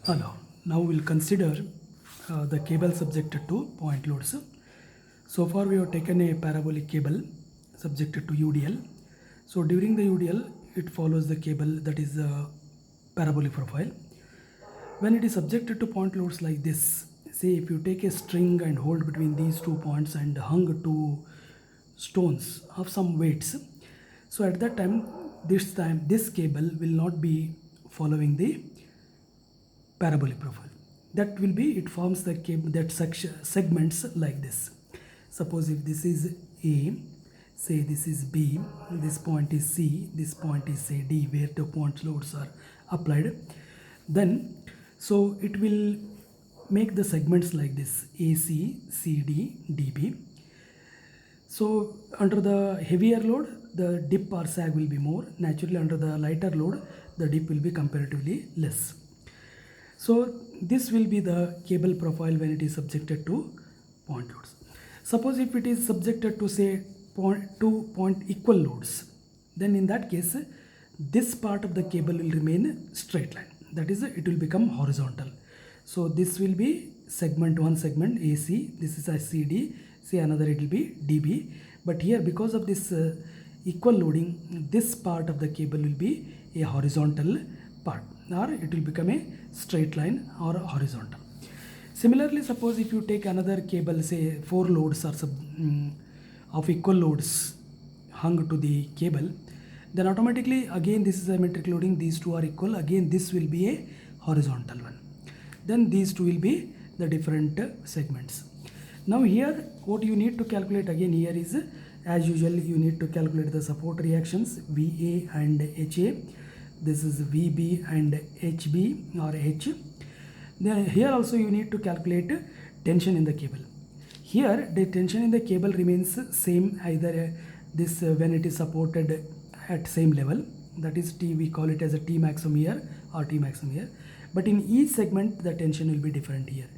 Hello. Now we'll consider the cable subjected to point loads. So far we have taken a parabolic cable subjected to UDL. So during the UDL it follows the cable that is a parabolic profile. When it is subjected to point loads like this, say if you take a string and hold between these 2 points and hung two stones of some weights, so at that time this cable will not be following the parabolic profile. That will be, it forms the cable that segments like this. Suppose if this is A, say this is B, this point is C, this point is say D, where the point loads are applied, then so it will make the segments like this: AC, CD, DB. So under the heavier load the dip or sag will be more. Naturally under the lighter load the dip will be comparatively less. So this will be the cable profile when it is subjected to point loads. Suppose if it is subjected to say two point equal loads, then in that case this part of the cable will remain straight line, that is it will become horizontal. So this will be segment 1, segment AC, this is a CD, say another it will be DB, but here because of this equal loading, this part of the cable will be a horizontal part, or it will become a straight line or horizontal. Similarly, suppose if you take another cable, say 4 loads or of equal loads hung to the cable, then automatically again this is symmetric loading, these two are equal, again this will be a horizontal one, then these two will be the different segments. Now here what you need to calculate again here is, as usual you need to calculate the support reactions VA and HA. This is VB and HB or H. Then here also you need to calculate tension in the cable. Here the tension in the cable remains same, either this when it is supported at same level, that is T, we call it as a T maximum here or T maximum here, but in each segment the tension will be different here.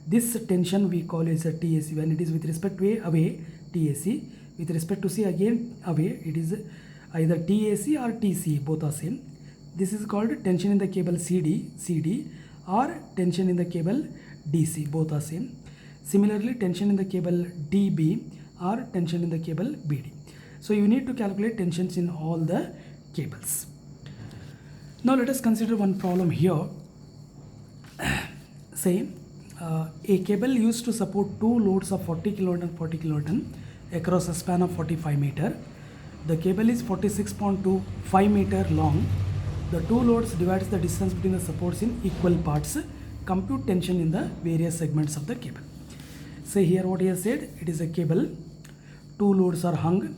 This tension we call as a TAC when it is with respect to A, away, TAC, with respect to C again away, it is either TAC or TC, both are same. This is called tension in the cable CD, or tension in the cable DC, both are same. Similarly, tension in the cable DB or tension in the cable BD. So you need to calculate tensions in all the cables. Now let us consider one problem here. Say a cable used to support two loads of 40 kN and 40 kN across a span of 45 meter. The cable is 46.25 meter long. The two loads divides the distance between the supports in equal parts. Compute tension in the various segments of the cable. Say here what he has said, it is a cable, two loads are hung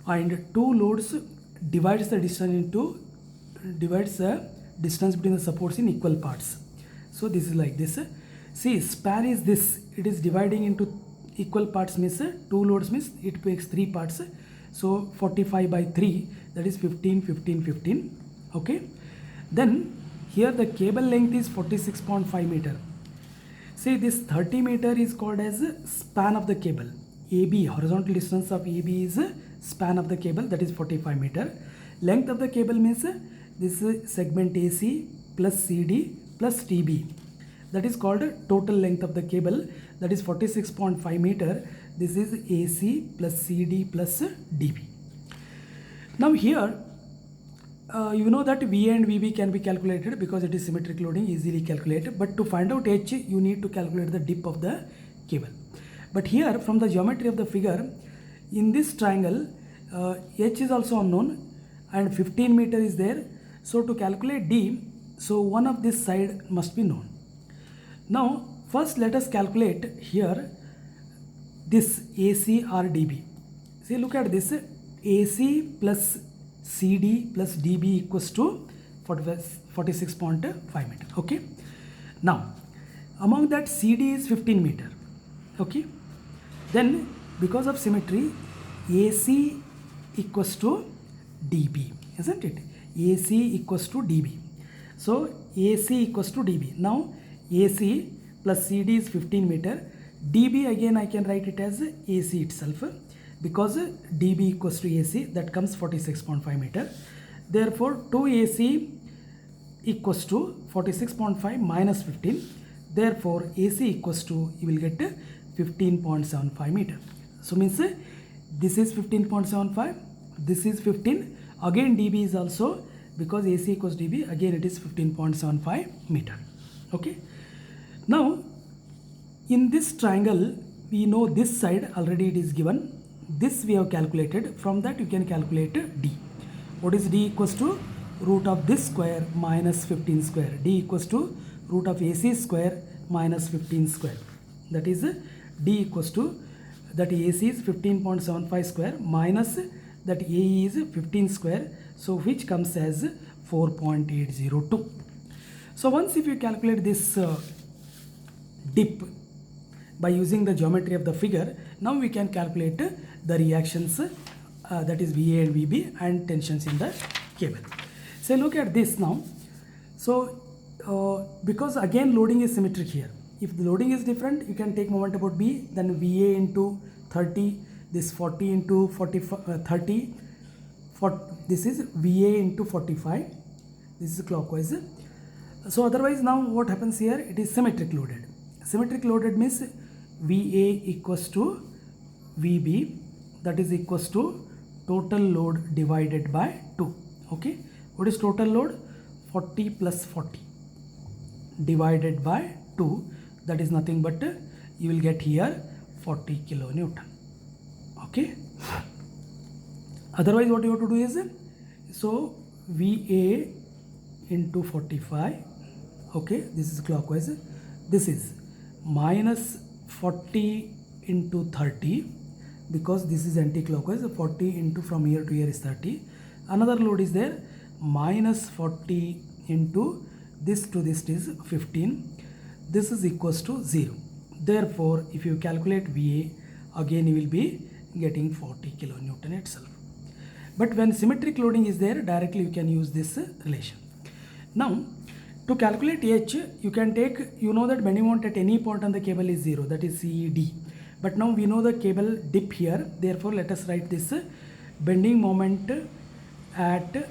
and two loads divides the distance between the supports in equal parts. So this is like this. See, span is this, it is dividing into equal parts, means two loads means it makes 3 parts. So 45 by 3, that is 15, 15, 15. Okay, then here the cable length is 46.5 meter. See, this 30 meter is called as span of the cable. AB, horizontal distance of AB is span of the cable, that is 45 meter. Length of the cable means this is segment AC plus CD plus TB. That is called total length of the cable, that is 46.5 meter. This is AC plus CD plus DB. Now here you know that VA and VB can be calculated because it is symmetric loading, easily calculated, but to find out H you need to calculate the dip of the cable. But here from the geometry of the figure, in this triangle H is also unknown and 15 meter is there. So to calculate D, so one of this side must be known. Now first let us calculate here this AC or DB. See, look at this, AC plus CD plus DB equals to 46.5 meter. Okay, now among that CD is 15 meter. Okay, then because of symmetry AC equals to DB, isn't it? AC equals to DB. So AC equals to DB. Now AC plus CD is 15 meter. DB again I can write it as AC itself, because DB equals to AC, that comes 46.5 meter. Therefore 2AC equals to 46.5 minus 15. Therefore AC equals to, you will get 15.75 meter. So means this is 15.75, this is 15, again dB is also, because AC equals dB, again it is 15.75 meter. Okay, now in this triangle we know this side already it is given, this we have calculated, from that you can calculate D. What is D? Equals to root of this square minus 15 square. D equals to root of AC square minus 15 square. That is D equals to, that AC is 15.75 square minus that AE is 15 square, so which comes as 4.802. So once if you calculate this dip by using the geometry of the figure, now we can calculate the reactions, that is VA and VB, and tensions in the cable. So look at this now. So because again loading is symmetric here, if the loading is different, you can take moment about B, then VA into 30, this 40 into 45, 30, this is VA into 45, this is clockwise. So otherwise now what happens here, it is symmetric loaded. Symmetric loaded means VA equals to VB, that is equals to total load divided by 2. Okay, what is total load? 40 plus 40 divided by 2, that is nothing but you will get here 40 kilonewton. Okay, otherwise what you have to do is, so VA into 45, okay, this is clockwise, this is minus 40 into 30, because this is anti-clockwise, 40 into from here to here is 30. Another load is there, minus 40 into this to this is 15. This is equals to 0. Therefore, if you calculate VA, again you will be getting 40 kilonewton itself. But when symmetric loading is there, directly you can use this relation. Now, to calculate H, you can take, you know that bending moment at any point on the cable is 0, that is CED. But now we know the cable dip here, therefore let us write this bending moment at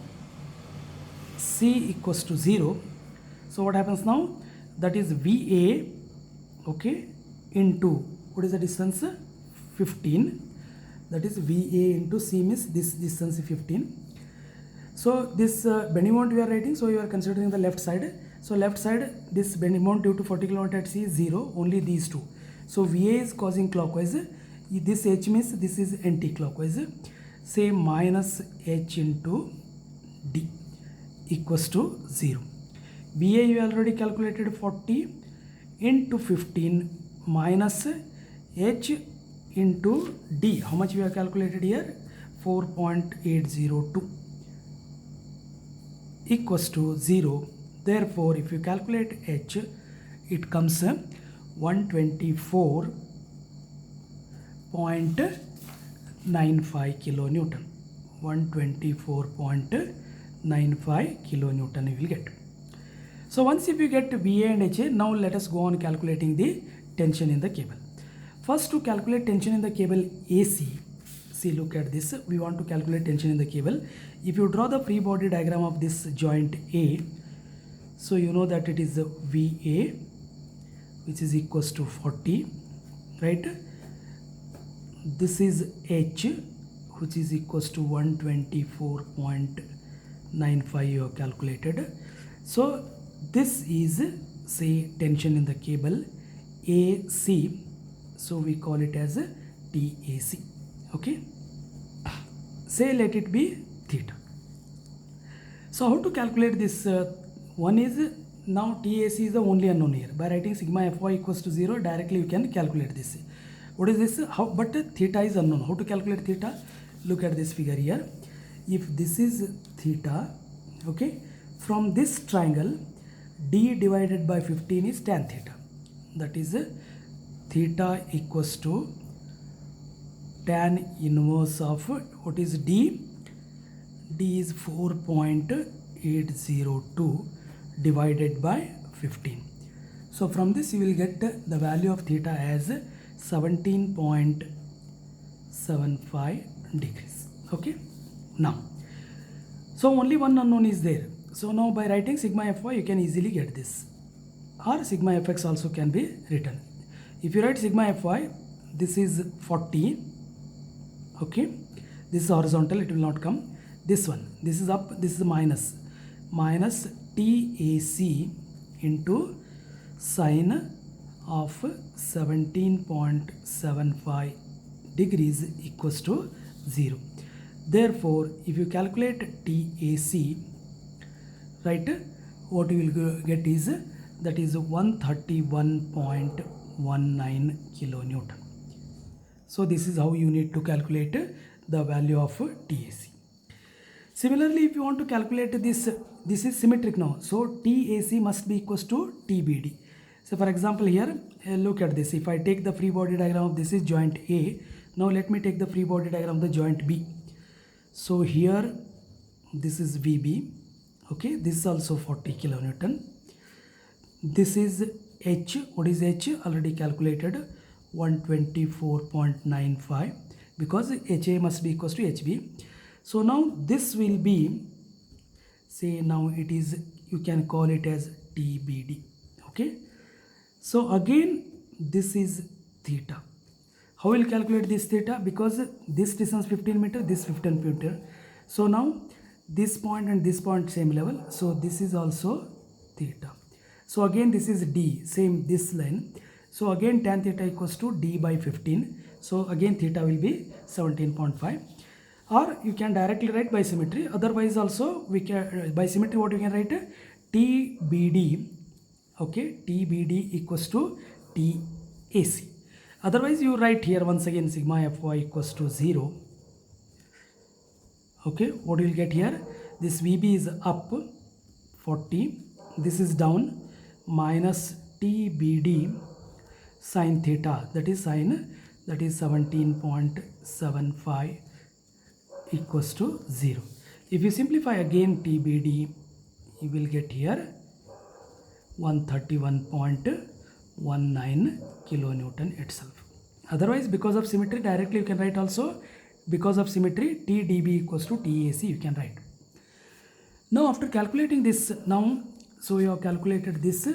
C equals to 0. So what happens now? That is VA, okay, into, what is the distance? 15. That is VA into C means this distance is 15. So this bending moment we are writing, so you are considering the left side. So left side, this bending moment due to 40 km at C is 0, only these two. So VA is causing clockwise, this H means this is anti-clockwise, say minus H into D equals to 0. VA you already calculated 40 into 15 minus H into D. How much we have calculated here? 4.802 equals to 0. Therefore, if you calculate H, it comes 124.95 kilonewton. 124.95 kilonewton you will get. So once if you get VA and HA, now let us go on calculating the tension in the cable. First, to calculate tension in the cable AC, see, look at this, we want to calculate tension in the cable. If you draw the free body diagram of this joint A, so you know that it is VA, which is equals to 40, right? This is H, which is equals to 124.95 you have calculated. So this is, say, tension in the cable AC, so we call it as TAC. Okay, say let it be theta. So how to calculate this? One is, now TAC is the only unknown here. By writing sigma Fy equals to 0, directly you can calculate this. What is this? How? But theta is unknown. How to calculate theta? Look at this figure here. If this is theta, okay, from this triangle, D divided by 15 is tan theta. That is theta equals to tan inverse of, what is D? D is 4.802 divided by 15. So from this you will get the value of theta as 17.75 degrees. Okay, now, so only one unknown is there. So now by writing sigma Fy, you can easily get this, or sigma Fx also can be written. If you write sigma Fy, this is 40, okay, this is horizontal, it will not come. This one, this is up, this is minus TAC into sine of 17.75 degrees equals to 0. Therefore, if you calculate TAC, right, what you will get is, that is 131.19 kilonewton. So this is how you need to calculate the value of TAC. Similarly, if you want to calculate this is symmetric now. So TAC must be equals to TBD. So for example here, look at this. If I take the free body diagram of this is joint A. Now let me take the free body diagram of the joint B. So here this is VB. Okay, this is also 40 kilonewton. This is H. What is H? Already calculated, 124.95, because HA must be equals to HB. So now this will be, say now it is, you can call it as TBD. Okay. So again this is theta. How will calculate this theta? Because this distance 15 meter, this 15 meter. So now this point and this point same level. So this is also theta. So again this is D, same this line. So again tan theta equals to D by 15. So again theta will be 17.5. Or you can directly write by symmetry. Otherwise also we can, by symmetry what we can write? TBD. Okay, TBD equals to TAC. Otherwise you write here once again sigma Fy equals to 0. Okay, what you will get here? This VB is up 40. This is down, minus TBD sine theta, that is 17.75 equals to 0. If you simplify again TBD, you will get here 131.19 kilonewton itself. Otherwise, because of symmetry, directly you can write also, because of symmetry, TDB equals to TAC you can write. Now after calculating this, now so you have calculated this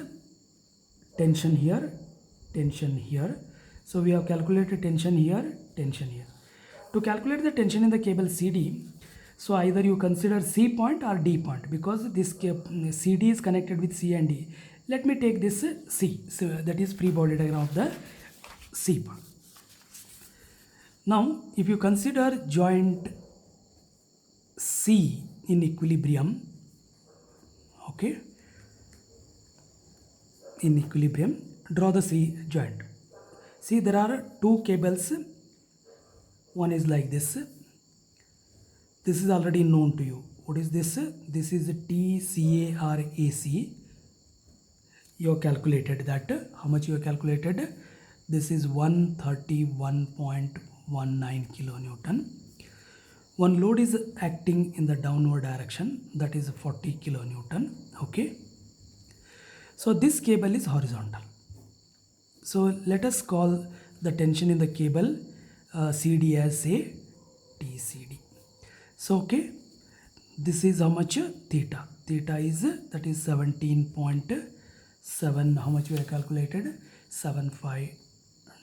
tension here, tension here. So we have calculated tension here, tension here. To calculate the tension in the cable CD, so either you consider C point or D point, because this CD is connected with C and D. Let me take this C, so that is free body diagram of the C part. Now if you consider joint C in equilibrium, okay, in equilibrium, draw the C joint. See, there are two cables. One is like this. This is already known to you. What is this? This is TCARAC. You have calculated that. How much you have calculated? This is 131.19 kilonewton. One load is acting in the downward direction, that is 40 kilonewton. Okay. So this cable is horizontal. So let us call the tension in the cable CD as a TCD. So okay, this is how much? Theta. Theta is, that is 17.7, how much we have calculated? 75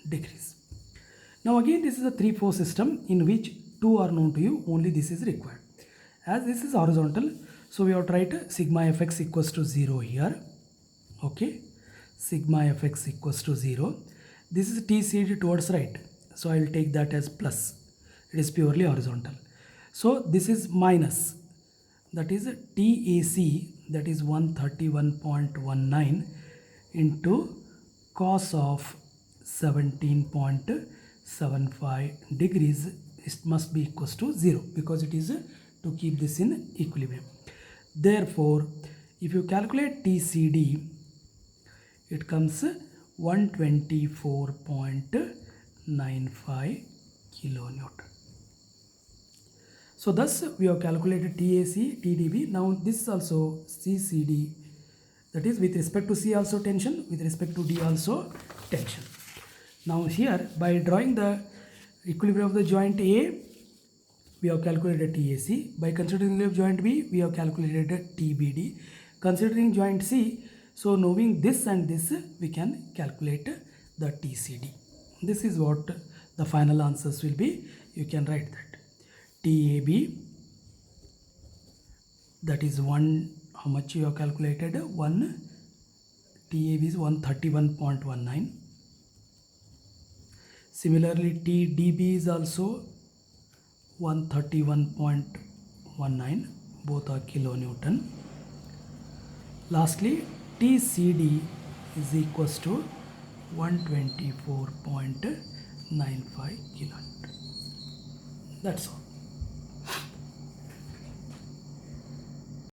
degrees. Now again this is a 3-4 system in which two are known to you, only this is required. As this is horizontal, so we have tried sigma Fx equals to 0 here. Okay, sigma Fx equals to 0. This is TCD towards right, so I will take that as plus. It is purely horizontal. So this is minus, that is TAC, that is 131.19 into cos of 17.75 degrees. It must be equals to 0, because it is to keep this in equilibrium. Therefore, if you calculate TCD, it comes 124.95 kilonewton. So thus we have calculated TAC, TDB. Now this is also CCD, that is with respect to C also tension, with respect to D also tension. Now here by drawing the equilibrium of the joint A, we have calculated TAC. By considering the joint B, we have calculated TBD. Considering joint C, so knowing this and this, we can calculate the TCD. This is what the final answers will be. You can write that. TAB, that is 1, how much you have calculated? 1, TAB is 131.19. Similarly, TDB is also 131.19, both are kilonewton. Lastly, TCD is equals to 124.95 kilonewton. That's all.